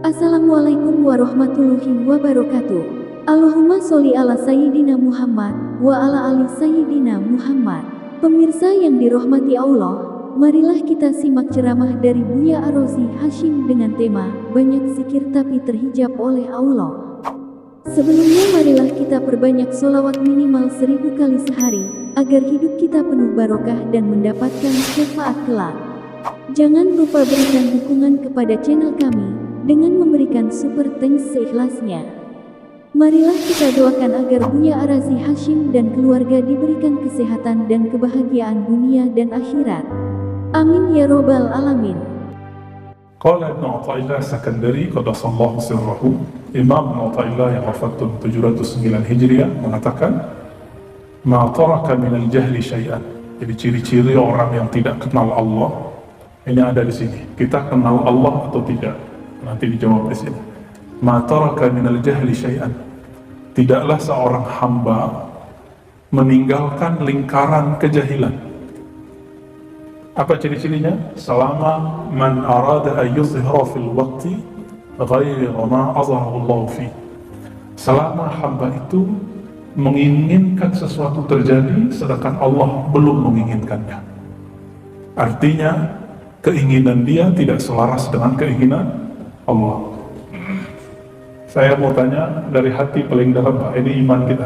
Assalamualaikum warahmatullahi wabarakatuh. Allahumma sholli ala Sayyidina Muhammad wa ala ali Sayyidina Muhammad. Pemirsa yang dirahmati Allah, marilah kita simak ceramah dari Buya Ar-Razi Hasyim dengan tema Banyak Zikir Tapi Terhijab oleh Allah. Sebelumnya marilah kita perbanyak sholawat minimal 1000 kali sehari, agar hidup kita penuh barokah dan mendapatkan syafaat kelak. Jangan lupa berikan dukungan kepada channel kami dengan memberikan super thanks seikhlasnya. Marilah kita doakan agar Buya Ar-Razi Hasyim dan keluarga diberikan kesehatan dan kebahagiaan dunia dan akhirat. Amin ya robbal alamin. Qala Ibn Athaillah Sakandari Qadasallahu sirrahu, Imam Ibn Athaillah yang wafat tahun 709 Hijriah mengatakan, Ma taraka minal jahli syai'an. Jadi ciri-ciri orang yang tidak kenal Allah ini ada di sini. Kita kenal Allah atau tidak? Nanti dijawab di sini. Ma taraka minal jahli syai'an. Tidaklah seorang hamba meninggalkan lingkaran kejahilan. Apa ciri-cirinya? Selama man arada an yuzhira fil waqti ghayra ma azharahu Allah fi. Selama hamba itu menginginkan sesuatu terjadi sedangkan Allah belum menginginkannya. Artinya keinginan dia tidak selaras dengan keinginan Allah. Saya mau tanya dari hati paling dalam, Pak, ini iman kita.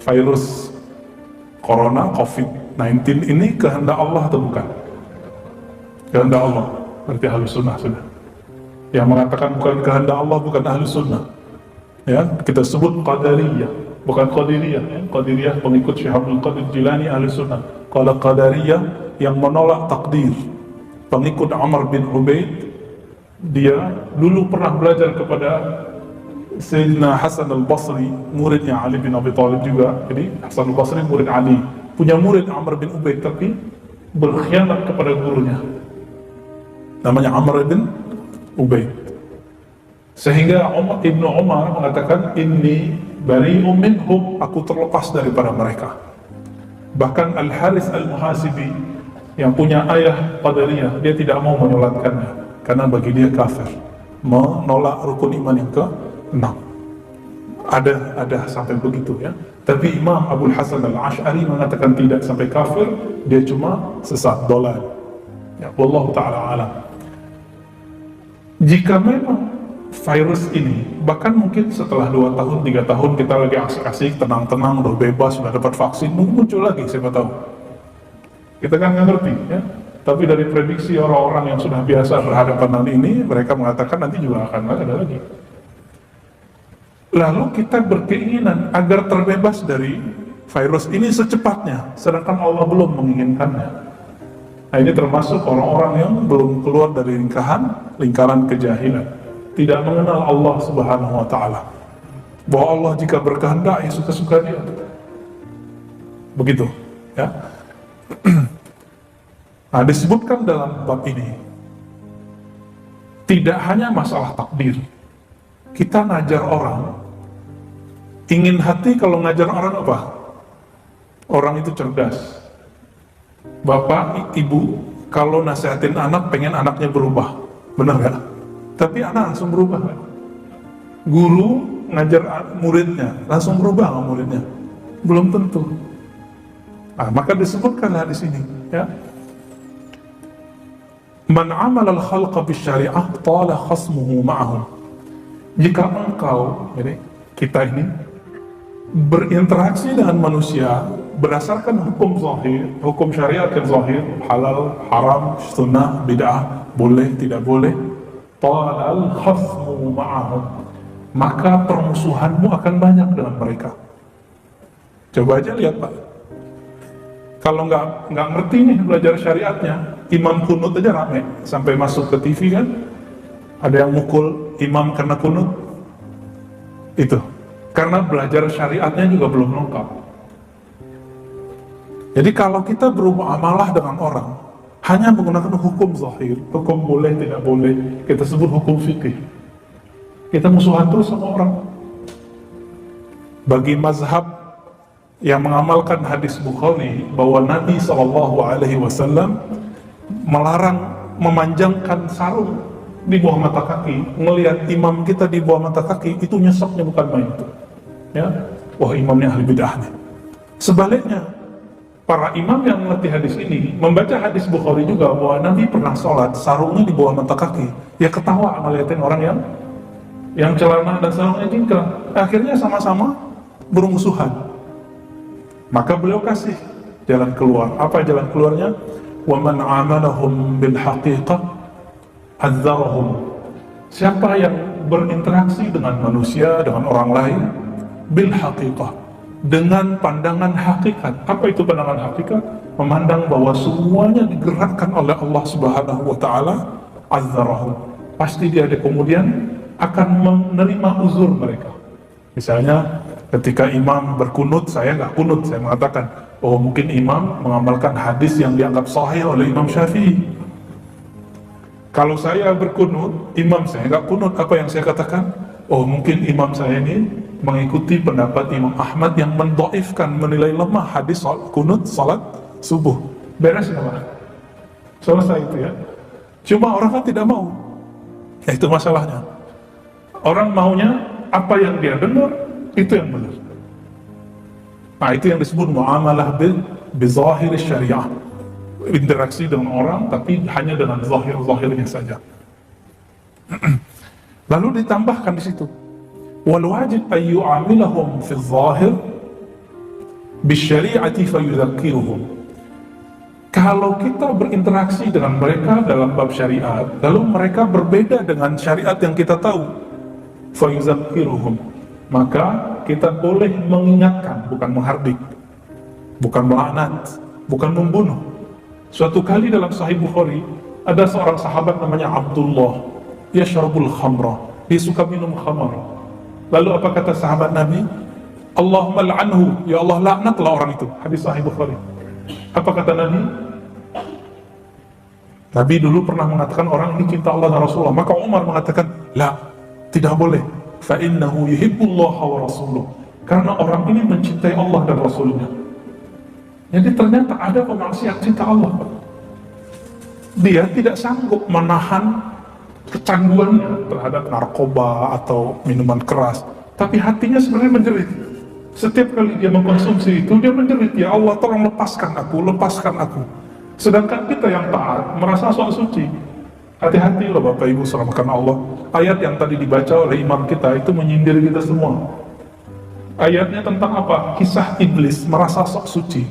Virus Corona, COVID-19 ini kehendak Allah atau bukan? Kehendak Allah, berarti Ahlus Sunnah sudah. Yang mengatakan bukan kehendak Allah bukan Ahlus Sunnah. Ya, kita sebut Qadariyah, bukan Qadiriyah. Ya. Qadiriyah pengikut Syekh Abdul Qadir Jilani Ahlus Sunnah. Kalau Qadariyah yang menolak takdir, pengikut Amr bin Ubaid, dia dulu pernah belajar kepada Sayyidina Hasan al-Basri, muridnya Ali bin Abi Thalib juga. Jadi Hasan al-Basri murid Ali, punya murid Amr bin Ubaid, tapi berkhianat kepada gurunya, namanya Amr bin Ubaid. Sehingga Ibnu Umar mengatakan, Inni bari'um minhum, aku terlepas daripada mereka. Bahkan Al-Haris Al-Muhasibi yang punya ayah Qadariyah, dia tidak mau menyolatkannya karena bagi dia kafir, menolak rukun iman yang ke-6. Ada sampai begitu ya. Tapi Imam Abul Hasan Al-Ash'ari mengatakan tidak sampai kafir, dia cuma sesat, dolal. Ya, wallahu ta'ala alam. Jika memang virus ini, bahkan mungkin setelah 2 tahun, 3 tahun kita lagi asik-asik, tenang-tenang, udah bebas, sudah dapat vaksin, muncul lagi, siapa tahu. Kita kan nggak ngerti ya. Tapi dari prediksi orang-orang yang sudah biasa berhadapan dengan ini, mereka mengatakan nanti juga akan ada lagi. Lalu kita berkeinginan agar terbebas dari virus ini secepatnya, sedangkan Allah belum menginginkannya. Nah, ini termasuk orang-orang yang belum keluar dari lingkaran kejahilan, tidak mengenal Allah Subhanahu wa ta'ala, bahwa Allah jika berkehendak ya suka-suka dia. Begitu ya. Nah, disebutkan dalam bab ini tidak hanya masalah takdir. Kita ngajar orang, ingin hati kalau ngajar orang apa? Orang itu cerdas. Bapak, ibu kalau nasihatin anak pengen anaknya berubah, benar gak? Tapi anak langsung berubah kan? Guru ngajar muridnya langsung berubah nggak muridnya? Belum tentu. Nah, maka disebutkanlah di sini ya, Man amal al-khalqa bisyari'ah tala khasmuhu ma'ahum. Jika engkau, jadi kita ini berinteraksi dengan manusia berdasarkan hukum zahir, hukum syariat yang zahir, halal, haram, sunnah, bid'ah, boleh, tidak boleh, tala al-khasmuhu ma'ahum, maka permusuhanmu akan banyak dengan mereka. Coba aja lihat, Pak. Kalau nggak ngerti nih belajar syariatnya, imam kunut aja rame, sampai masuk ke TV kan, ada yang mukul imam karena kunut, itu karena belajar syariatnya juga belum lengkap. Jadi kalau kita bermuamalah dengan orang hanya menggunakan hukum zahir, hukum boleh tidak boleh, kita sebut hukum fikih, kita musuhan terus sama orang. Bagi mazhab yang mengamalkan hadis Bukhari bahwa Nabi SAW melarang memanjangkan sarung di bawah mata kaki, melihat imam kita di bawah mata kaki, itu nyeseknya bukan main itu. Ya, wah imamnya ahli bid'ah nih. Sebaliknya, para imam yang mengerti hadis ini membaca hadis Bukhari juga bahwa Nabi pernah sholat sarungnya di bawah mata kaki. Ya ketawa ngeliatin orang yang celana dan sarungnya jingkrang. Akhirnya sama-sama bermusuhan. Maka beliau kasih jalan keluar. Apa jalan keluarnya? Wa man amalahum bil haqiqah hadzarahum. Siapa yang berinteraksi dengan manusia, dengan orang lain bil haqiqah, dengan pandangan hakikat. Apa itu pandangan hakikat? Memandang bahwa semuanya digerakkan oleh Allah Subhanahu wa taala, azzarahum. Pasti dia kemudian akan menerima uzur mereka. Misalnya ketika imam berkunut, saya nggak kunut, saya mengatakan, oh mungkin imam mengamalkan hadis yang dianggap sahih oleh Imam Syafi'i. Kalau saya berkunut, imam saya nggak kunut, apa yang saya katakan? Oh mungkin imam saya ini mengikuti pendapat Imam Ahmad yang mendoifkan, menilai lemah hadis kunut salat subuh. Beres nggak? Selesai itu ya. Cuma orang kan tidak mau. Ya, itu masalahnya. Orang maunya apa yang dia dengar itu yang benar. Nah itu yang disebut muamalah bizahir syariah. Interaksi dengan orang tapi hanya dengan zahir-zahirnya saja. Lalu ditambahkan di situ, wal wajib ay yu'amilahum fi zahir bisyari'ati fayudzakiruhum. Kalau kita berinteraksi dengan mereka dalam bab syariat, lalu mereka berbeda dengan syariat yang kita tahu, fayudzakiruhum, maka kita boleh mengingatkan, bukan menghardik, bukan melaknat, bukan membunuh. Suatu kali dalam Sahih Bukhari ada seorang sahabat namanya Abdullah, yashrabul khamra, dia suka minum khamar. Lalu apa kata sahabat Nabi? Allahumma la'anhu, ya Allah laknatlah orang itu. Hadis Sahih Bukhari. Apa kata Nabi? Nabi dulu pernah mengatakan orang ini cinta Allah dan Rasulullah. Maka Umar mengatakan, la, tidak boleh. Fa innahu yuhibbullah wa rasuluh. Karena orang ini mencintai Allah dan Rasulnya. Jadi ternyata ada pemaksiat cinta Allah. Dia tidak sanggup menahan kecanduannya terhadap narkoba atau minuman keras, tapi hatinya sebenarnya menjerit. Setiap kali dia mengkonsumsi itu, dia menjerit, ya Allah tolong lepaskan aku, lepaskan aku. Sedangkan kita yang taat merasa sok suci. Hati-hati loh Bapak Ibu serahkan Allah. Ayat yang tadi dibaca oleh imam kita itu menyindir kita semua. Ayatnya tentang apa? Kisah iblis merasa sok suci.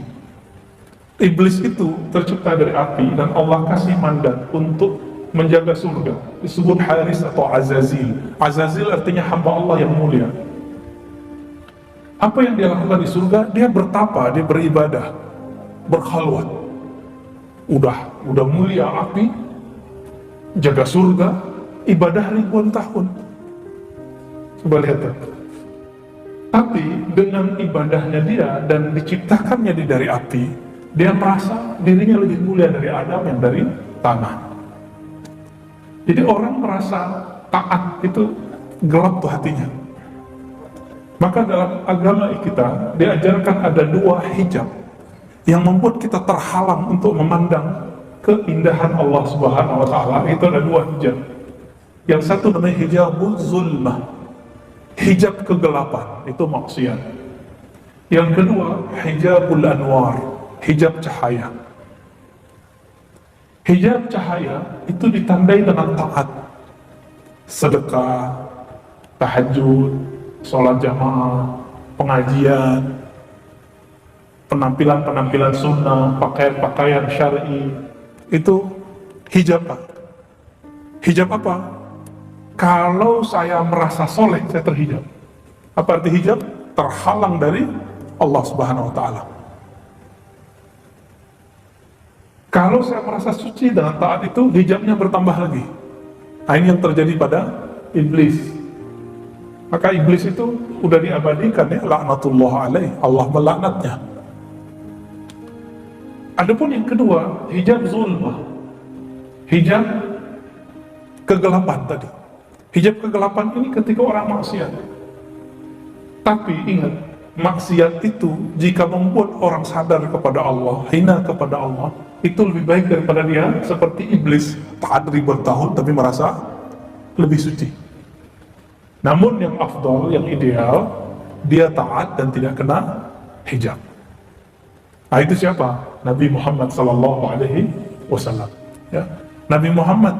Iblis itu tercipta dari api dan Allah kasih mandat untuk menjaga surga. Disebut Haris atau Azazil. Azazil artinya hamba Allah yang mulia. Apa yang dia lakukan di surga? Dia bertapa, dia beribadah, berkhalwat. Udah mulia api, jaga surga, ibadah ribuan tahun. Coba lihat. Tapi dengan ibadahnya dia dan diciptakannya dari api, dia merasa dirinya lebih mulia dari Adam yang dari tanah. Jadi orang merasa taat itu gelap tuh hatinya. Maka dalam agama kita diajarkan ada dua hijab yang membuat kita terhalang untuk memandang keindahan Allah Subhanahu wa taala. Itu ada dua hijab. Yang satu namanya hijabul zulmah, hijab kegelapan, itu maksiat. Yang kedua hijabul anwar, hijab cahaya. Hijab cahaya itu ditandai dengan taat, sedekah, tahajud, sholat jamaah, pengajian, penampilan-penampilan sunnah, pakaian-pakaian syar'i. Itu hijab Pak. Hijab apa? Kalau saya merasa soleh, saya terhijab. Apa arti hijab? Terhalang dari Allah Subhanahu wa ta'ala. Kalau saya merasa suci dengan taat itu, hijabnya bertambah lagi. Nah, ini yang terjadi pada iblis. Maka iblis itu udah diabadikan ya, laknatullah alaih, Allah melaknatnya. Adapun yang kedua, hijab zulmah, hijab kegelapan tadi. Hijab kegelapan ini ketika orang maksiat. Tapi ingat, maksiat itu jika membuat orang sadar kepada Allah, hina kepada Allah, itu lebih baik daripada dia seperti iblis taat ribuan tahun tapi merasa lebih suci. Namun yang afdal, yang ideal, dia taat dan tidak kena hijab. Nah, itu siapa? Nabi Muhammad sallallahu alaihi wasallam. Ya. Nabi Muhammad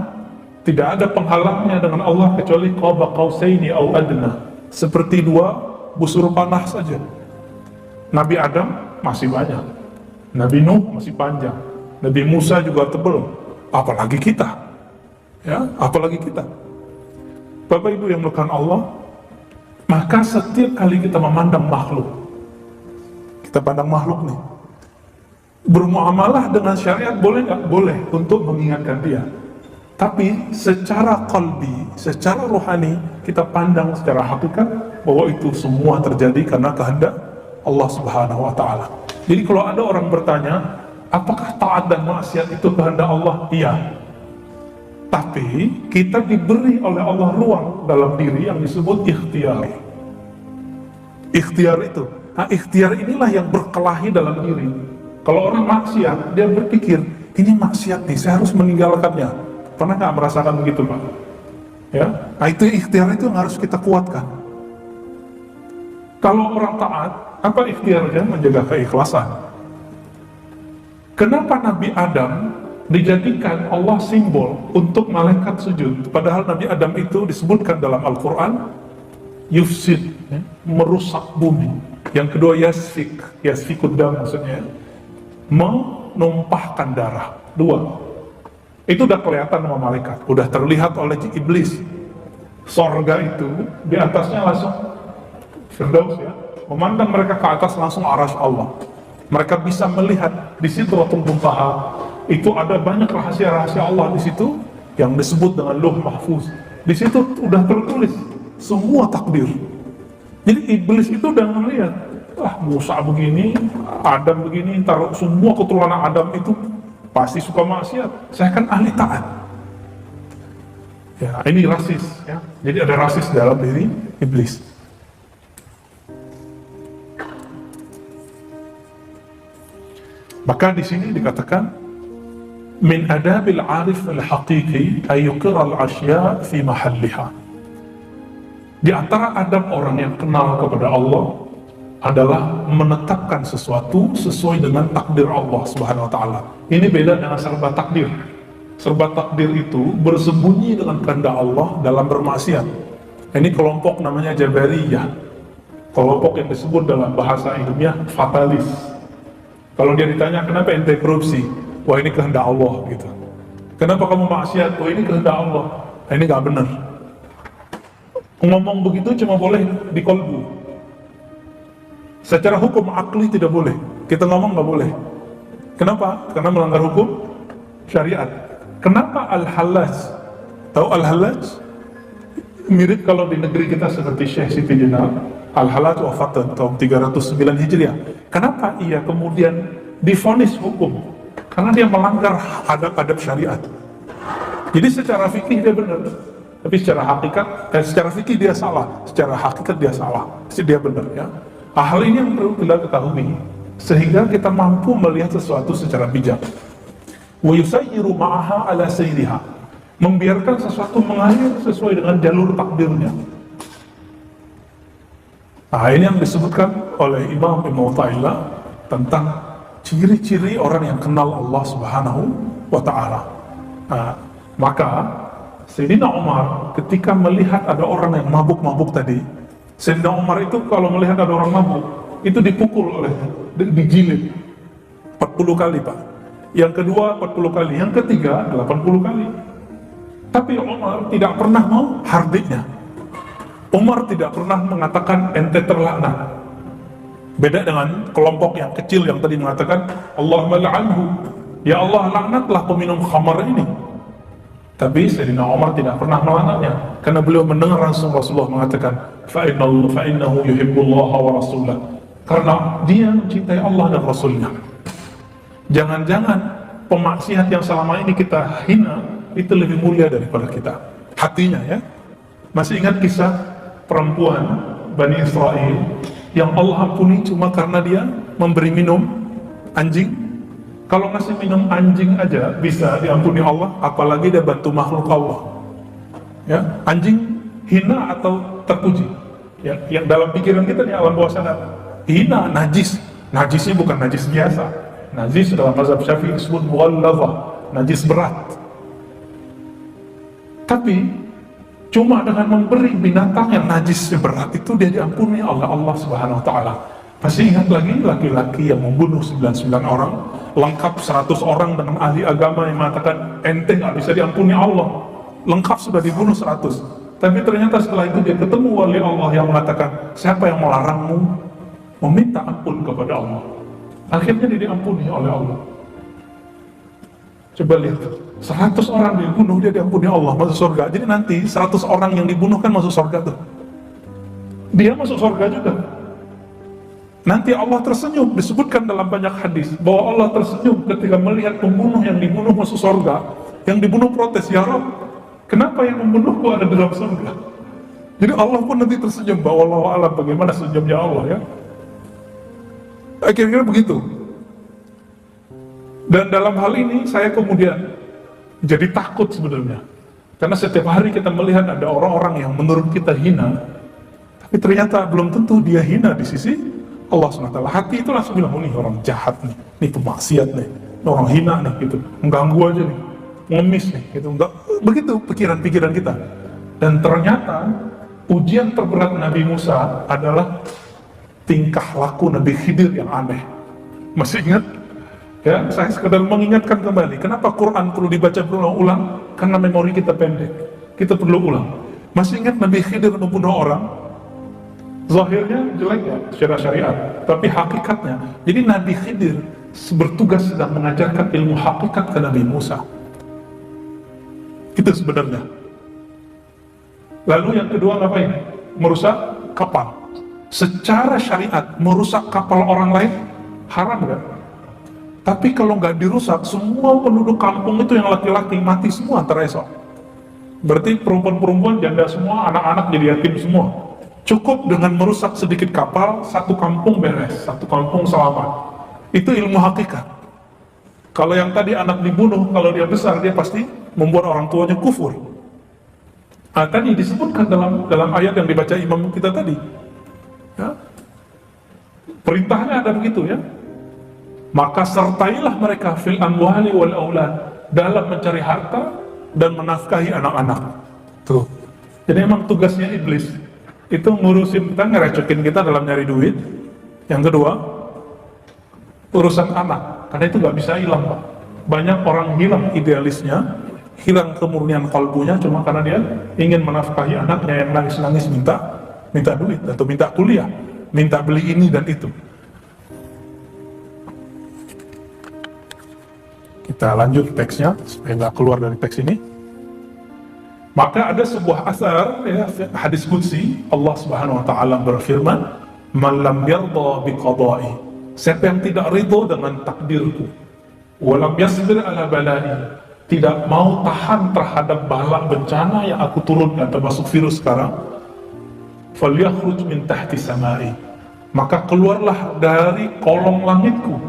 tidak ada penghalangnya dengan Allah kecuali qaba qausaini au adna, seperti dua busur panah saja. Nabi Adam masih banyak, Nabi Nuh masih panjang, Nabi Musa juga tebal, apalagi kita. Ya, apalagi kita. Bapak Ibu yang melakukan Allah, maka setiap kali kita memandang makhluk, kita pandang makhluk nih, bermuamalah dengan syariat boleh nggak? Boleh, untuk mengingatkan dia. Tapi secara qalbi, secara rohani, kita pandang secara hakikat bahwa itu semua terjadi karena kehendak Allah Subhanahu wa Ta'ala. Jadi kalau ada orang bertanya, apakah taat dan maksiat itu kehendak Allah? Iya. Tapi kita diberi oleh Allah ruang dalam diri yang disebut ikhtiar. Ikhtiar itu, nah, ikhtiar inilah yang berkelahi dalam diri. Kalau orang maksiat, dia berpikir, ini maksiat nih, saya harus meninggalkannya. Pernah nggak merasakan begitu, Pak? Ya, nah itu ikhtiar itu yang harus kita kuatkan. Kalau orang taat, apa ikhtiarnya? Menjaga keikhlasan. Kenapa Nabi Adam dijadikan Allah simbol untuk malaikat sujud? Padahal Nabi Adam itu disebutkan dalam Al-Quran yufsid, ya, merusak bumi. Yang kedua yasfikud dam, maksudnya menumpahkan darah. Dua, itu udah kelihatan sama malaikat, udah terlihat oleh iblis. Sorga itu di atasnya langsung Firdaus, ya, memandang mereka ke atas langsung arasy Allah. Mereka bisa melihat di situ Sidratul Muntaha. Itu ada banyak rahasia-rahasia Allah di situ yang disebut dengan Lauh Mahfuz. Di situ udah tertulis semua takdir. Jadi iblis itu udah melihat, Musa begini, Adam begini, ntar semua keturunan Adam itu pasti suka maksiat. Saya kan ahli taat. Ya, ini rasis, ya. Jadi ada rasis dalam diri iblis. Maka di sini dikatakan min adabil arif al-haqiqi ay yuqirra al-ashya' fi mahalliha. Di antara adab orang yang kenal kepada Allah adalah menetapkan sesuatu sesuai dengan takdir Allah Subhanahu wa taala. Ini beda dengan serba takdir. Serba takdir itu bersembunyi dengan kehendak Allah dalam bermaksiat. Ini kelompok namanya Jabariyah. Kelompok yang disebut dalam bahasa ilmiah fatalis. Kalau dia ditanya kenapa ente korupsi, wah ini kehendak Allah gitu. Kenapa kamu maksiat? Wah ini kehendak Allah. Nah, ini nggak benar. Ngomong begitu cuma boleh di kolbu. Secara hukum akli tidak boleh. Kita ngomong nggak boleh. Kenapa? Karena melanggar hukum syariat. Kenapa Al-Hallaj? Tahu Al-Hallaj? Mirip kalau di negeri kita seperti Syekh Siti Jenar. Al-Hallaj wafat tahun 309 Hijriah. Kenapa ia kemudian divonis hukum? Karena dia melanggar adab-adab syariat. Jadi secara fikih dia benar, tapi secara hakikat, secara fikih dia salah, secara hakikat dia salah, dia benar, ya. Hal ini yang perlu kita ketahui, sehingga kita mampu melihat sesuatu secara bijak. Wa yusayyiru ma'aha ala sayriha, membiarkan sesuatu mengalir sesuai dengan jalur takdirnya. Nah, ini yang disebutkan oleh Imam Ibnu Athaillah tentang ciri-ciri orang yang kenal Allah Subhanahu wa Ta'ala. Nah, maka Sayyidina Umar ketika melihat ada orang yang mabuk-mabuk tadi, Sayyidina Umar itu kalau melihat ada orang mabuk itu dipukul oleh, dijilid 40 kali, Pak. Yang kedua 40 kali, yang ketiga 80 kali. Tapi Umar tidak pernah mau hardiknya. Umar tidak pernah mengatakan ente terlaknat. Beda dengan kelompok yang kecil yang tadi mengatakan Allahumma la'anhu, ya Allah laknatlah peminum khamar ini. Tapi Sayyidina Umar tidak pernah melaknatnya karena beliau mendengar langsung Rasulullah mengatakan fa'innahu yuhibbullaha wa rasulah, karena dia mencintai Allah dan Rasulnya. Jangan-jangan pemaksiat yang selama ini kita hina itu lebih mulia daripada kita hatinya, ya. Masih ingat kisah perempuan Bani Israel yang Allah ampuni cuma karena dia memberi minum anjing? Kalau ngasih minum anjing aja bisa diampuni Allah, apalagi dia bantu makhluk Allah. Ya, anjing hina atau terpuji? Ya, yang dalam pikiran kita di alam bawah sadar, hina, najis. Najisnya bukan najis biasa. Najis dalam mazhab Syafi'i disebut mughallazah, najis berat. Tapi cuma dengan memberi binatang yang najis berat itu dia diampuni oleh Allah Subhanahu wa taala. Masih ingat lagi laki-laki yang membunuh 99 orang, lengkap 100 orang dengan ahli agama yang mengatakan ente nggak bisa diampuni Allah. Lengkap sudah dibunuh 100. Tapi ternyata setelah itu dia ketemu wali Allah yang mengatakan, siapa yang melarangmu meminta ampun kepada Allah? Akhirnya dia diampuni oleh Allah. Coba lihat, 100 orang dibunuh dia diampuni Allah, masuk surga. Jadi nanti 100 orang yang dibunuh kan masuk surga tuh. Dia masuk surga juga. Nanti Allah tersenyum, disebutkan dalam banyak hadis bahwa Allah tersenyum ketika melihat pembunuh yang dibunuh masuk surga. Yang dibunuh protes, ya Rabb, kenapa yang membunuhku ada dalam surga? Jadi Allah pun nanti tersenyum, bahwa Allah alam bagaimana senyumnya Allah ya. Akhirnya begitu. Dan dalam hal ini saya kemudian jadi takut sebenarnya. Karena setiap hari kita melihat ada orang-orang yang menurut kita hina, tapi ternyata belum tentu dia hina di sisi Allah SWT. Hati itu langsung bilang, oh, nih orang jahat nih, nih pemaksiat nih, orang hina nih gitu, mengganggu aja nih, ngemis nih gitu. Enggak, begitu pikiran-pikiran kita. Dan ternyata ujian terberat Nabi Musa adalah tingkah laku Nabi Khidir yang aneh. Masih ingat? Ya, saya sekedar mengingatkan kembali, kenapa Quran perlu dibaca berulang-ulang? Karena memori kita pendek, kita perlu ulang. Masih ingat Nabi Khidir membunuh orang? Zahirnya jelek ya, secara syariat, tapi hakikatnya, jadi Nabi Khidir bertugas sedang mengajarkan ilmu hakikat ke Nabi Musa. Itu sebenarnya. Lalu yang kedua ngapain? Merusak kapal. Secara syariat, merusak kapal orang lain haram gak? Tapi kalau nggak dirusak, semua penduduk kampung itu yang laki-laki mati semua antara esok. Berarti perempuan-perempuan janda semua, anak-anak jadi yatim semua. Cukup dengan merusak sedikit kapal, satu kampung beres, satu kampung selamat. Itu ilmu hakikat. Kalau yang tadi anak dibunuh, kalau dia besar, dia pasti membuat orang tuanya kufur. Nah, tadi disebutkan dalam ayat yang dibaca imam kita tadi. Ya. Perintahnya ada begitu ya. Maka sertailah mereka fil amwali wal aulad, dalam mencari harta dan menafkahi anak-anak. Tuh. Jadi memang tugasnya iblis itu ngurusin kita, ngerecokin kita dalam nyari duit. Yang kedua, urusan anak, karena itu nggak bisa hilang, Pak. Banyak orang hilang idealisnya, hilang kemurnian kalbunya cuma karena dia ingin menafkahi anaknya yang nangis-nangis minta duit atau minta kuliah, minta beli ini dan itu. Kita lanjut teksnya supaya nggak keluar dari teks ini. Maka ada sebuah asar ya, hadis qudsi, Allah Subhanahu wa taala berfirman, "Man lam yarda biqada'i." Siapa yang tidak ridho dengan takdirku, wa lam yasbir ala bala'i, tidak mau tahan terhadap bala bencana yang aku turunkan termasuk virus sekarang, falyakhruj min tahti samai, maka keluarlah dari kolong langitku,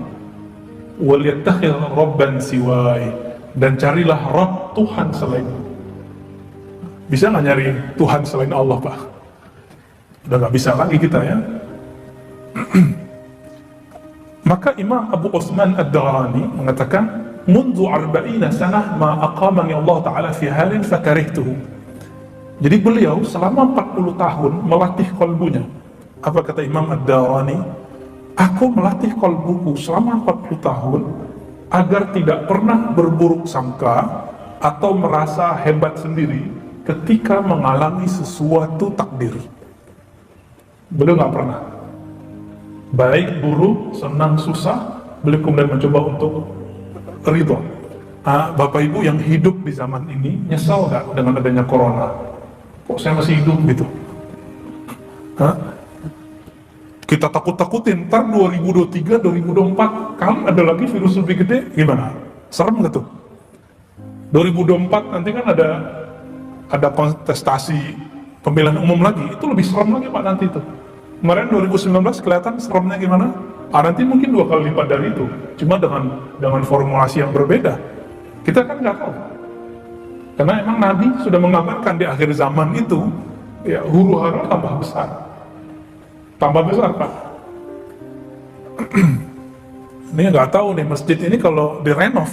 waliyattakhir rabban siwai, dan carilah Rabb Tuhan selainku. Bisa nggak nyari Tuhan selain Allah, Pak? Udah nggak bisa lagi kita ya. Maka Imam Abu Utsman Ad-Darani mengatakan, "Mundu 40 sanah ma aqamani Allah Ta'ala fi halin fakarihtuhu." Jadi beliau selama 40 tahun melatih kalbunya. Apa kata Imam Ad-Darani? Aku melatih kalbuku selama 40 tahun agar tidak pernah berburuk sangka atau merasa hebat sendiri ketika mengalami sesuatu takdir. Beliau nggak pernah. Baik buruk, senang, susah, beliau kemudian mencoba untuk ridho. Bapak Ibu yang hidup di zaman ini nyesal nggak dengan adanya corona? Kok saya masih hidup gitu? Kita takut-takutin, ntar 2023, 2024 kali ada lagi virus lebih gede, gimana? Serem nggak tuh? 2024 nanti kan ada kontestasi pemilihan umum lagi, itu lebih serem lagi Pak nanti itu. Kemarin 2019 kelihatan seremnya gimana? Nanti mungkin 2 kali lipat dari itu, cuma dengan formulasi yang berbeda. Kita kan nggak tahu. Karena emang Nabi sudah mengabarkan di akhir zaman itu, ya huru hara tambah besar. Tambah besar, Pak. Ini nggak tahu nih, masjid ini kalau direnov,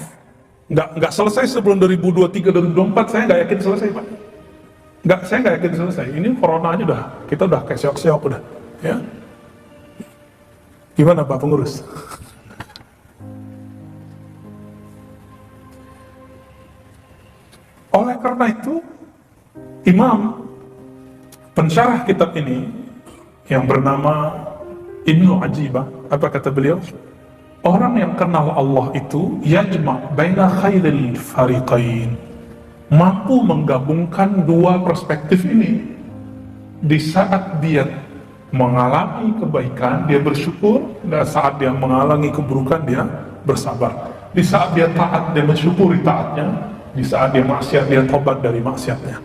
nggak selesai sebelum 2023, 2024, saya nggak yakin selesai, Pak. Saya nggak yakin selesai. Ini corona aja kita udah kayak seok-seok udah, ya. Gimana Pak pengurus? Oleh karena itu, Imam pensyarah kitab ini yang bernama Ibnu Ajibah, apa kata beliau? Orang yang kenal Allah itu yajma' baina khairil fariqain, mampu menggabungkan dua perspektif ini. Di saat dia mengalami kebaikan, dia bersyukur, dan saat dia mengalami keburukan, dia bersabar. Di saat dia taat, dia mensyukuri taatnya. Di saat dia maksiat, dia tobat dari maksiatnya.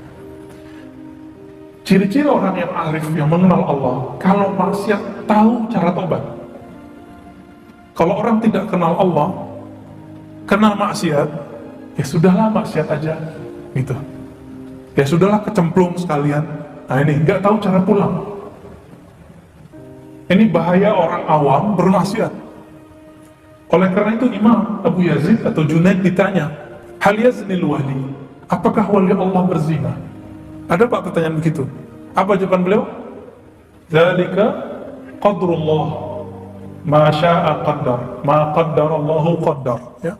Ciri-ciri orang yang arif, yang mengenal Allah, kalau maksiat tahu cara tobat. Kalau orang tidak kenal Allah, kenal maksiat, ya sudahlah maksiat aja, gitu. Ya sudahlah kecemplung sekalian. Nah ini nggak tahu cara pulang. Ini bahaya orang awam bermaksiat. Oleh karena itu Imam Abu Yazid atau Junaid ditanya, hal yaznil wali, apakah wali Allah berzina? Ada Pak pertanyaan begitu? Apa jawaban beliau? Dzalika qadrullah, ma syaa qaddar, ma qaddarallahu qaddar. Ya.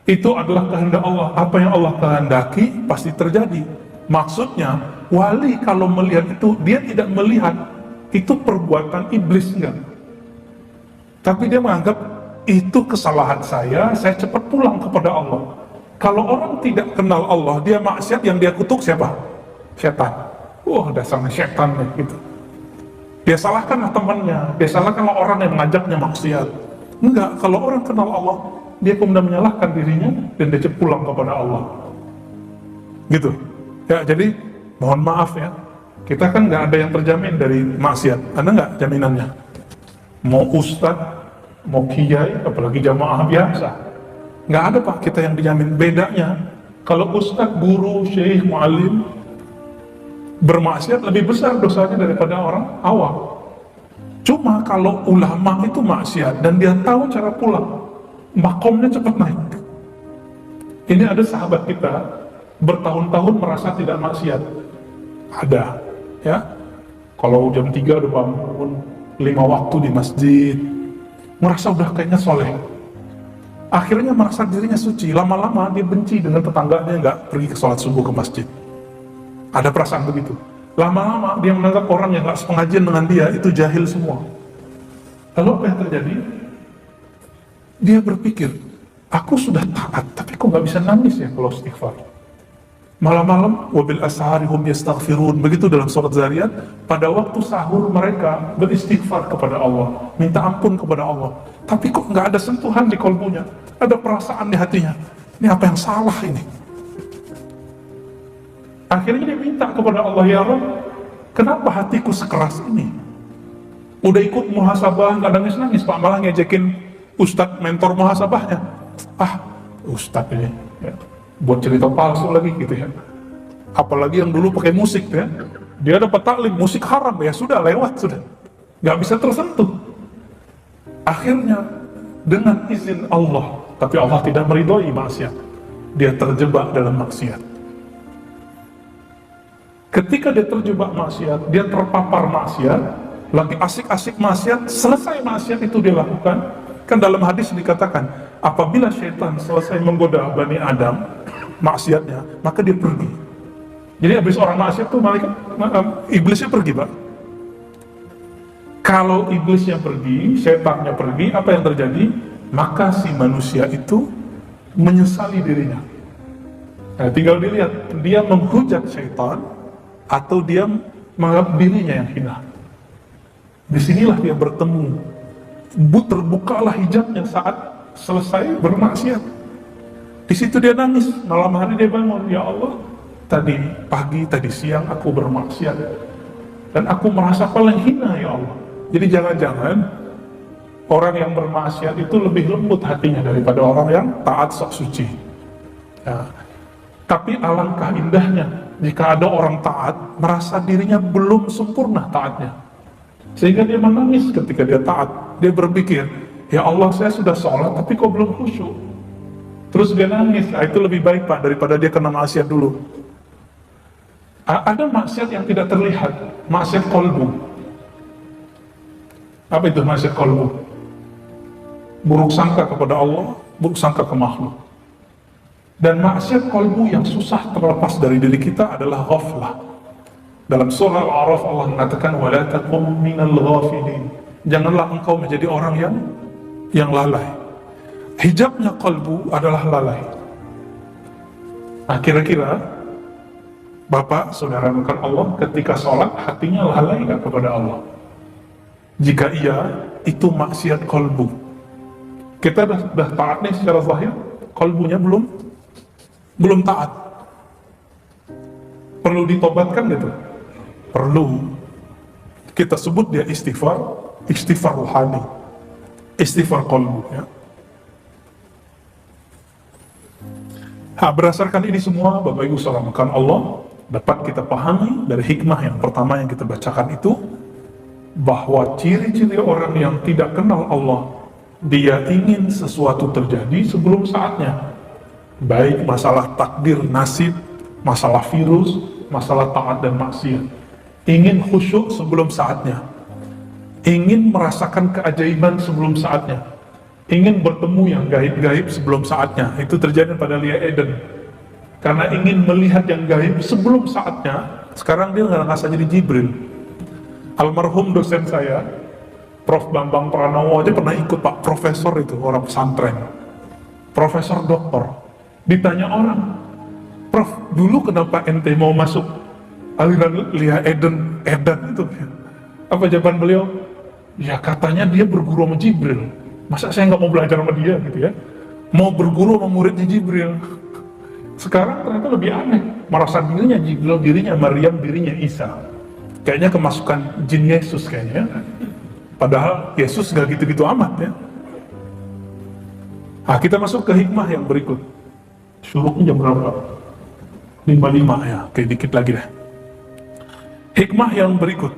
Itu adalah kehendak Allah. Apa yang Allah kehendaki pasti terjadi. Maksudnya, wali kalau melihat itu, dia tidak melihat itu perbuatan iblis, enggak. Tapi dia menganggap itu kesalahan saya cepat pulang kepada Allah. Kalau orang tidak kenal Allah, dia maksiat, yang dia kutuk siapa? Setan. Wah, dasarnya setan nih, gitu. Dia salahkanlah temannya, dia salahkanlah orang yang mengajaknya maksiat. Enggak, kalau orang kenal Allah, dia kemudian menyalahkan dirinya dan dia cepat pulang kepada Allah. Gitu. Ya, jadi mohon maaf ya, kita kan nggak ada yang terjamin dari maksiat. Ada nggak jaminannya? Mau ustadz, mau kiai, apalagi jamaah biasa, nggak ada Pak kita yang dijamin. Bedanya, kalau ustadz, guru, syekh, mu'alim bermaksiat lebih besar dosanya daripada orang awam. Cuma kalau ulama itu maksiat dan dia tahu cara pulang, makomnya cepat naik. Ini ada sahabat kita bertahun-tahun merasa tidak maksiat. Ada, ya. Kalau jam 3 udah bangun, 5 waktu di masjid, merasa udah kayaknya soleh. Akhirnya merasa dirinya suci. Lama-lama dia benci dengan tetangganya, nggak pergi ke sholat subuh ke masjid. Ada perasaan begitu. Lama-lama dia menganggap orang yang nggak sepengajian dengan dia itu jahil semua. Lalu apa yang terjadi? Dia berpikir, aku sudah taat, tapi kok nggak bisa nangis ya kalau istighfar. Malam-malam, wabil ashari hum yastaghfirun, begitu dalam surat Zariyat, pada waktu sahur mereka beristighfar kepada Allah, minta ampun kepada Allah. Tapi kok nggak ada sentuhan di kolbunya, ada perasaan di hatinya. Ini apa yang salah ini? Akhirnya dia minta kepada Allah, ya Rabb, kenapa hatiku sekeras ini? Udah ikut muhasabah, nggak nangis-nangis Pak, malah ngejekin ustadz mentor muhasabahnya. Ah, ustadz ini, ya, buat cerita palsu lagi gitu ya. Apalagi yang dulu pakai musik ya, dia dapat taklim musik haram, ya sudah lewat sudah, nggak bisa tersentuh. Akhirnya dengan izin Allah, tapi Allah tidak meridhoi maksiat, dia terjebak dalam maksiat. Ketika dia terjebak maksiat, dia terpapar maksiat, lagi asik-asik maksiat, selesai maksiat itu dia lakukan. Kan dalam hadis dikatakan, apabila syaitan selesai menggoda Bani Adam maksiatnya, maka dia pergi. Jadi habis orang maksiat tuh malaikat, iblisnya pergi Pak. Kalau iblisnya pergi, syaitannya pergi, apa yang terjadi? Maka si manusia itu menyesali dirinya. Nah, tinggal dilihat, dia menghujat syaitan atau dia menganggap dirinya yang hina. Disinilah dia bertemu, terbukalah hijabnya saat selesai bermaksiat. Di situ dia nangis, malam hari dia bangun, ya Allah, tadi pagi, tadi siang aku bermaksiat dan aku merasa paling hina ya Allah. Jadi jangan-jangan orang yang bermaksiat itu lebih lembut hatinya daripada orang yang taat sok suci. Ya. Tapi alangkah indahnya jika ada orang taat merasa dirinya belum sempurna taatnya, sehingga dia menangis ketika dia taat. Dia berpikir, ya Allah, saya sudah sholat tapi kok belum khusyuk. Terus dia nangis. Itu lebih baik Pak daripada dia kena maksiat dulu. Ada maksiat yang tidak terlihat, maksiat kolbu. Apa itu maksiat kolbu? Buruk sangka kepada Allah, buruk sangka ke makhluk. Dan maksiat kolbu yang susah terlepas dari diri kita adalah ghaflah. Dalam surah Al-A'raf Allah mengatakan, wala takum minal ghafilin. Janganlah engkau menjadi orang yang lalai. Hijabnya kolbu adalah lalai. Nah, kira-kira Bapak, saudara bukan Allah, ketika sholat hatinya lalai gak kepada Allah? Jika iya, itu maksiat kolbu. Kita sudah taat nih secara zahir, kolbunya belum taat. Perlu ditobatkan gitu? Perlu. Kita sebut dia istighfar rohani, istighfar kolbu ya. Berdasarkan ini semua Bapak Ibu salamkan Allah, dapat kita pahami dari hikmah yang pertama yang kita bacakan itu, bahwa ciri-ciri orang yang tidak kenal Allah, dia ingin sesuatu terjadi sebelum saatnya. Baik masalah takdir, nasib, masalah virus, masalah taat dan maksiat. Ingin khusyuk sebelum saatnya. Ingin merasakan keajaiban sebelum saatnya. Ingin bertemu yang gaib-gaib sebelum saatnya. Itu terjadi pada Lia Eden. Karena ingin melihat yang gaib sebelum saatnya, sekarang dia ngerasa jadi Jibril. Almarhum dosen saya, Prof. Bambang Pranowo aja pernah ikut Pak Profesor itu, orang pesantren. Profesor doktor. Ditanya orang, Prof, dulu kenapa ente mau masuk aliran Lia Eden itu? Apa jawaban beliau? Ya katanya dia berguru sama Jibril. Masa saya nggak mau belajar sama dia gitu ya? Mau berguru sama muridnya Jibril. Sekarang ternyata lebih aneh. Merasa dirinya Jibril, dirinya Maryam, dirinya Isa. Kayaknya kemasukan jin Yesus kayaknya. Padahal Yesus nggak gitu-gitu amat ya. Nah, kita masuk ke hikmah yang berikut. Syuruknya jam berapa? 5:05 ya, oke dikit lagi deh. Hikmah yang berikut.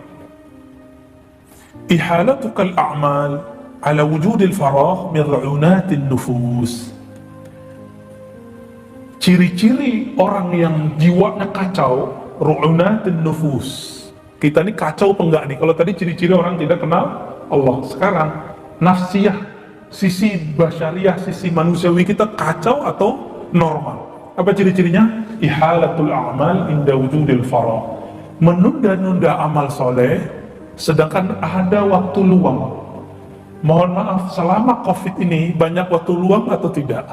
Ihalatukal a'mal ala wujudil faragh min ru'unatin nufus. Ciri-ciri orang yang jiwanya kacau, ru'unatin nufus. Kita ini kacau apa enggak nih? Kalau tadi ciri-ciri orang tidak kenal Allah, sekarang nafsiyah, sisi basyariah, sisi manusiawi kita kacau atau normal? Apa ciri-cirinya? Ihalatul a'mal inda wujudil faragh. Menunda-nunda amal soleh sedangkan ada waktu luang. Mohon maaf, selama COVID ini banyak waktu luang atau tidak?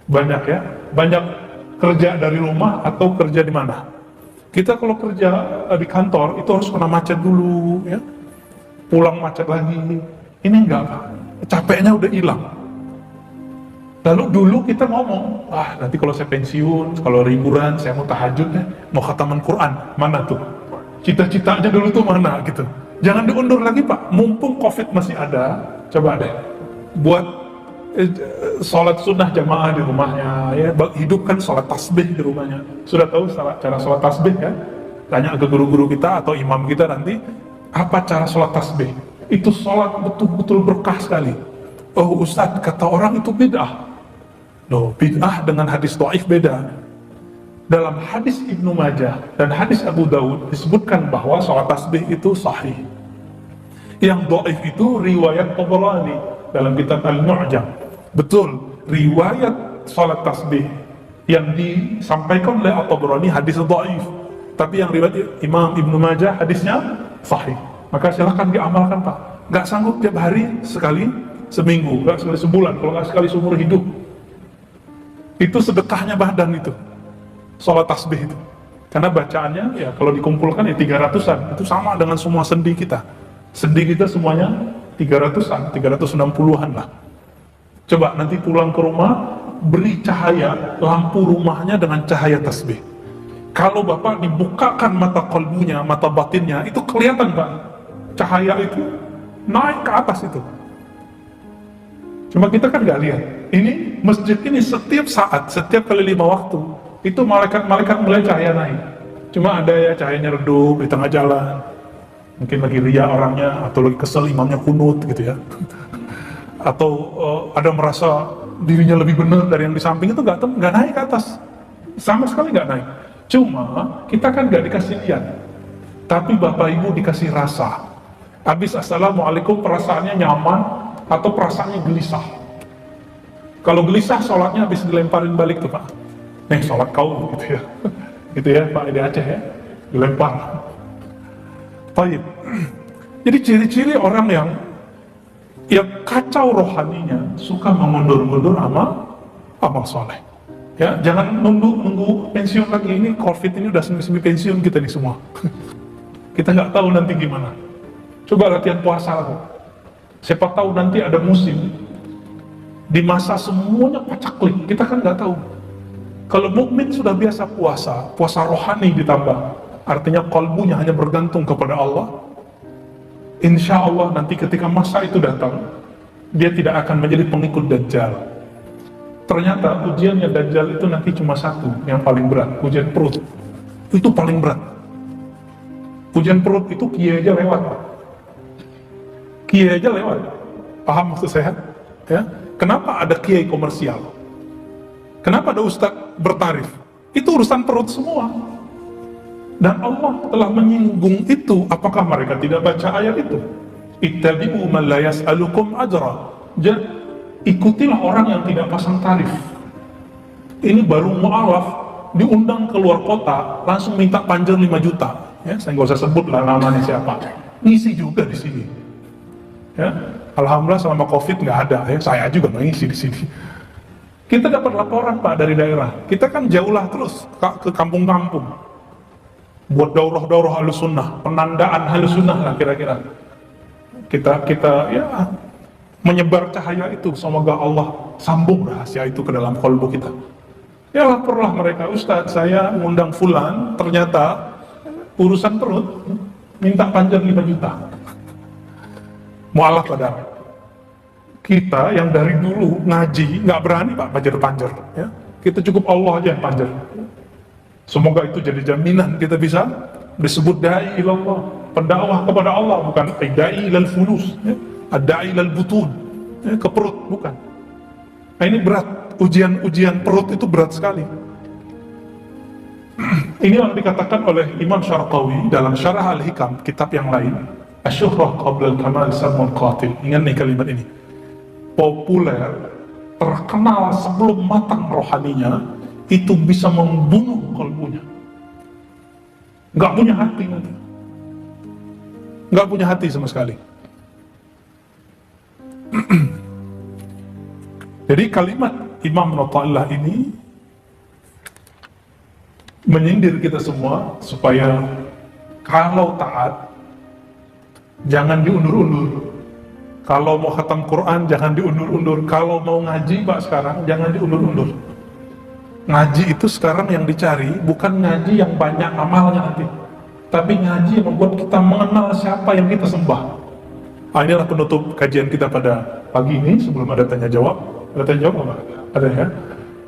Banyak ya? Banyak kerja dari rumah atau kerja di mana? Kita kalau kerja di kantor itu harus kena macet dulu ya. Pulang macet lagi. Ini enggak, Pak. Capeknya udah hilang. Lalu dulu kita ngomong, nanti kalau saya pensiun, kalau liburan, saya mau tahajud deh, mau khataman Quran. Mana tuh? Cita-citanya dulu tuh mana gitu. Jangan diundur lagi Pak, mumpung COVID masih ada, coba deh buat sholat sunnah jamaah di rumahnya, ya, hidupkan sholat tasbih di rumahnya. Sudah tahu cara sholat tasbih ya? Tanya ke guru-guru kita atau imam kita nanti, apa cara sholat tasbih? Itu sholat betul-betul berkah sekali. Oh Ustadz, kata orang itu bid'ah. Loh, bid'ah dengan hadis dhaif beda. Dalam hadis Ibnu Majah dan hadis Abu Daud disebutkan bahwa sholat tasbih itu sahih. Yang dhaif itu riwayat Tabarani dalam kitab Al-Mu'jam. Betul, riwayat sholat tasbih yang disampaikan oleh At-Tabarani hadis dhaif. Tapi yang riwayat Imam Ibnu Majah hadisnya sahih. Maka silahkan diamalkan Pak. Gak sanggup tiap hari sekali seminggu, gak sekali sebulan, kalau gak sekali seumur hidup. Itu sedekahnya badan itu, sholat tasbih itu. Karena bacaannya ya kalau dikumpulkan ya 300-an, itu sama dengan semua sendi kita. Sendi kita semuanya 300-an, 360-an lah. Coba nanti pulang ke rumah, beri cahaya lampu rumahnya dengan cahaya tasbih. Kalau Bapak dibukakan mata kolbunya, mata batinnya, itu kelihatan Pak, cahaya itu naik ke atas itu. Cuma kita kan gak lihat. Ini masjid ini setiap saat, setiap kali 5 waktu itu malaikat mulai cahaya naik. Cuma ada ya cahayanya redup di tengah jalan. Mungkin lagi ria orangnya, atau lagi kesel imamnya kunut gitu ya. Atau ada merasa dirinya lebih benar dari yang di samping, itu nggak naik ke atas. Sama sekali nggak naik. Cuma kita kan nggak dikasih lihat. Tapi Bapak Ibu dikasih rasa. Habis assalamualaikum perasaannya nyaman atau perasaannya gelisah. Kalau gelisah sholatnya habis dilemparin balik tuh Pak. Nih sholat kau gitu ya. Gitu ya Pak di Aceh ya. Dilempar. Baik. Jadi ciri-ciri orang yang kacau rohaninya, suka mengundur-undur amal soleh. Ya, jangan nunggu pensiun lagi. Ini COVID ini udah semi pensiun kita nih semua. Kita nggak tahu nanti gimana. Coba latihan puasa lah. Siapa tahu nanti ada musim di masa semuanya pacaklik. Kita kan nggak tahu. Kalau mukmin sudah biasa puasa rohani ditambah, artinya kalbunya hanya bergantung kepada Allah. Insya Allah nanti ketika masa itu datang, dia tidak akan menjadi pengikut Dajjal. Ternyata ujiannya Dajjal itu nanti cuma satu, yang paling berat, ujian perut. Itu paling berat. Ujian perut itu kiai aja lewat. Kiai aja lewat. Paham maksud saya? Ya? Kenapa ada kiai komersial? Kenapa ada ustadz bertarif? Itu urusan perut semua. Dan Allah telah menyinggung itu. Apakah mereka tidak baca ayat itu? Ittabi'u man la yas'alukum ajra. Ikutilah orang yang tidak pasang tarif. Ini baru mu'alaf, diundang keluar kota, langsung minta panjer 5 juta. Ya, saya nggak usah sebut lah namanya siapa. Ngisi juga di sini. Ya, alhamdulillah selama COVID nggak ada. Ya, saya juga ngisi di sini. Kita dapat laporan Pak dari daerah. Kita kan jauhlah terus ke kampung-kampung. Buat daurah-daurah Ahlus Sunnah, penandaan Ahlus Sunnah lah kira-kira. Kita ya menyebar cahaya itu, semoga Allah sambung rahasia itu ke dalam kalbu kita. Ya laporlah mereka, Ustadz saya ngundang fulan, ternyata urusan perut, minta panjang 5 juta. Mu'alaf padahal. Kita yang dari dulu ngaji, nggak berani Pak panjer-panjer. Ya. Kita cukup Allah aja yang panjer. Semoga itu jadi jaminan kita bisa disebut da'i ilallah, pendakwah kepada Allah, bukan da'i ilal fulus, ya. Da'i ilal butun, ya, ke perut, bukan. Nah ini berat, ujian perut itu berat sekali. Ini yang dikatakan oleh Imam Syarqawi dalam Syarah Al-Hikam, kitab yang lain, Asyuhrah qabla al-kamal samun qatil. Ingat nih kalimat ini. Populer, terkenal sebelum matang rohaninya, itu bisa membunuh kalbunya. Nggak punya hati nanti. Nggak punya hati sama sekali. Jadi kalimat Imam Natta'illah ini menyindir kita semua supaya kalau taat jangan diundur-undur. Kalau mau khatam Quran jangan diundur-undur. Kalau mau ngaji Pak sekarang jangan diundur-undur. Ngaji itu sekarang yang dicari bukan ngaji yang banyak amalnya nanti, tapi ngaji yang membuat kita mengenal siapa yang kita sembah. Inilah penutup kajian kita pada pagi ini sebelum ada tanya jawab. Ada tanya jawab apa? Ada ya?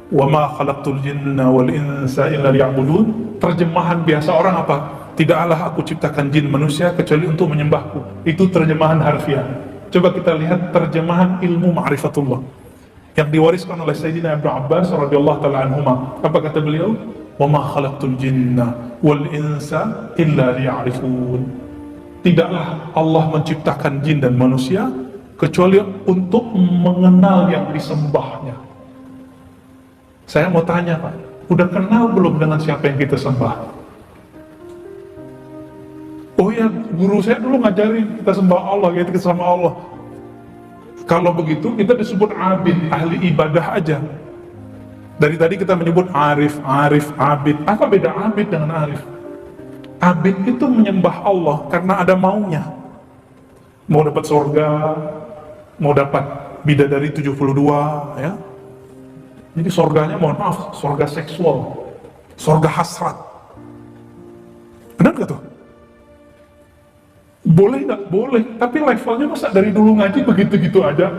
Wa ma khalaqtul jinna wal insa illa liya'budun. Terjemahan biasa orang apa? Tidaklah aku ciptakan jin manusia kecuali untuk menyembahku. Itu terjemahan harfiah. Coba kita lihat terjemahan ilmu ma'rifatullah yang diwariskan oleh Sayyidina Ibnu Abbas radhiyallahu ta'ala anhuma. Apa kata beliau? Wa ma khalaqtul jinna wal insa illa liya'rifun. Tidaklah Allah menciptakan jin dan manusia kecuali untuk mengenal yang disembahnya. Saya mau tanya Pak, udah kenal belum dengan siapa yang kita sembah? Oh ya, guru saya dulu ngajarin kita sembah Allah, kita sama Allah. Kalau begitu kita disebut abid, ahli ibadah aja. Dari tadi kita menyebut arif, abid. Apa beda abid dengan arif? Abid itu menyembah Allah karena ada maunya. Mau dapat surga, mau dapat bidadari 72, ya. Jadi surganya mohon maaf, surga seksual, surga hasrat. Benar gak tuh? Boleh nggak? Boleh, tapi levelnya masa dari dulu ngaji begitu-gitu aja.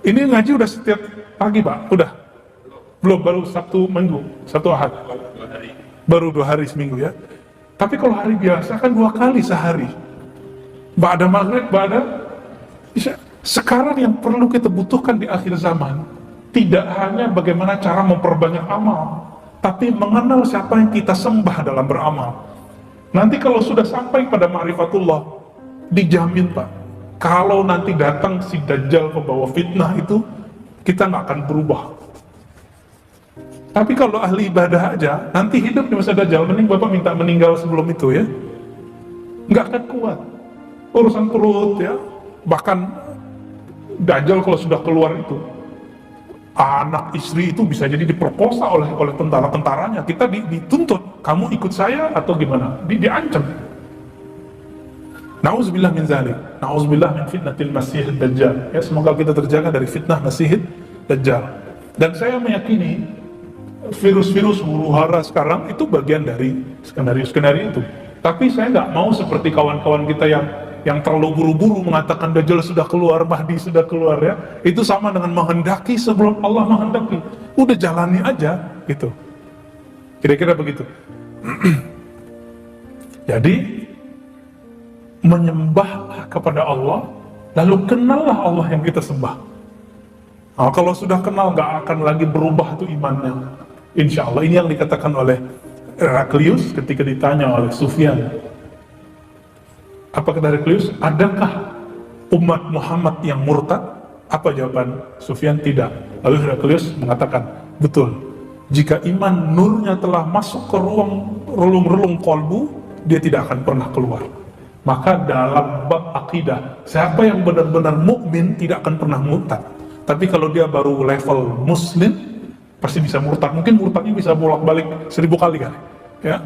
Ini ngaji udah setiap pagi Pak, udah. Belum, baru Sabtu Minggu, Sabtu Ahad. Baru 2 hari seminggu ya. Tapi kalau hari biasa kan 2 kali sehari. Ba'da maghrib, ba'da isya. Sekarang yang perlu kita butuhkan di akhir zaman, tidak hanya bagaimana cara memperbanyak amal, tapi mengenal siapa yang kita sembah dalam beramal. Nanti kalau sudah sampai pada ma'rifatullah, dijamin Pak, kalau nanti datang si Dajjal pembawa fitnah itu, kita nggak akan berubah. Tapi kalau ahli ibadah aja, nanti hidup di masa Dajjal, mending Bapak minta meninggal sebelum itu ya. Nggak akan kuat. Urusan perut ya, bahkan Dajjal kalau sudah keluar itu, anak istri itu bisa jadi diperkosa oleh tentara-tentaranya. Kita dituntut, kamu ikut saya atau gimana? Diancam. Na'udzubillah min zalik. Na'udzubillah min fitnatil Masihid Dajjal. Ya, semoga kita terjaga dari fitnah Masihid Dajjal. Dan saya meyakini virus-virus huru-hara sekarang itu bagian dari skenario-skenario itu. Tapi saya nggak mau seperti kawan-kawan kita yang terlalu buru-buru mengatakan Dajjal sudah keluar, Mahdi sudah keluar ya. Itu sama dengan menghendaki sebelum Allah menghendaki. Udah jalani aja gitu. Kira-kira begitu. Jadi menyembah kepada Allah, lalu kenallah Allah yang kita sembah. Nah, kalau sudah kenal gak akan lagi berubah tuh imannya. Insya Allah. Ini yang dikatakan oleh Heraklius ketika ditanya oleh Sufyan. Apa kata Heraklius? Adakah umat Muhammad yang murtad? Apa jawaban Sufyan? Tidak. Lalu Heraklius mengatakan, betul. Jika iman nurnya telah masuk ke ruang relung-relung kolbu, dia tidak akan pernah keluar. Maka dalam bab akidah, siapa yang benar-benar mukmin tidak akan pernah murtad. Tapi kalau dia baru level muslim, pasti bisa murtad. Mungkin murtadnya bisa bolak-balik 1000 kali kan, ya.